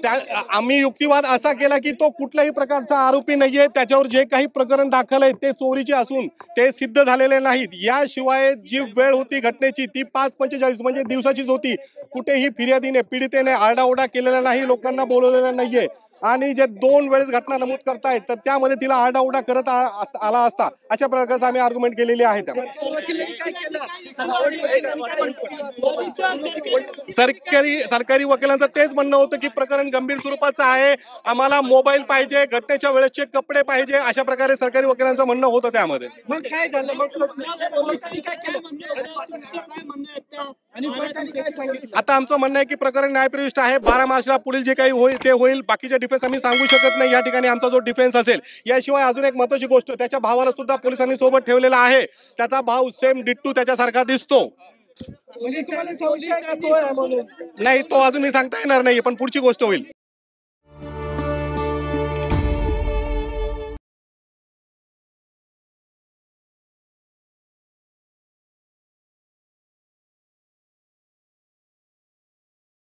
आम्ही युक्तिवाद असा केला की तो कुठल्याही प्रकारचा आरोपी नाहीये, त्याच्यावर जे काही प्रकरण दाखल आहे ते चोरीचे असून ते सिद्ध झालेले नाहीत। याशिवाय जी वेळ होती घटनेची ती 5:45 म्हणजे दिवसाचीच होती। कुठेही फिर्यादीने पीडितेने आरडाओरडा केलेला नाही, लोकांना बोलवलेलं नाहीये आणि जे 2 वेळेस घटना नमूद करतायत तर त्यामध्ये तिला आरडाओरडा करत आला असता अशा प्रकारचा आम्ही आर्ग्युमेंट केलेली आहे। सरकारी वकिलांचं तेच म्हणणं होतं की प्रकरण गंभीर स्वरूपाचं आहे, आम्हाला मोबाईल पाहिजे, घटनेच्या वेळेसचे कपडे पाहिजे, अशा प्रकारे सरकारी वकिलांचं म्हणणं होतं त्यामध्ये। मग काय झालं, मग पोलिसांनी काय केलं, तुमचं काय म्हणणं आहे आणि पोलिसांनी काय सांगितलं? आता आमचं म्हणणं आहे की प्रकरण न्यायप्रविष्ट आहे, 12 मार्चला पुढील जे काही होईल ते होईल, बाकीचे डिफेन्स आम्ही सांगू शकत नाही। या ठिकाणी आमचा जो डिफेन्स असेल, याशिवाय अजून एक महत्त्वाची गोष्ट, त्याच्या भावाला सुद्धा पोलिसांनी सोबत ठेवलेला आहे, त्याचा भाव सेम डिट्टू त्याच्यासारखा दिसतो। म्हणजे तुम्हाला संशय का तो आहे म्हणून? नाही, तो अजून मी सांगता येणार नाही, पण पुढची गोष्ट होईल।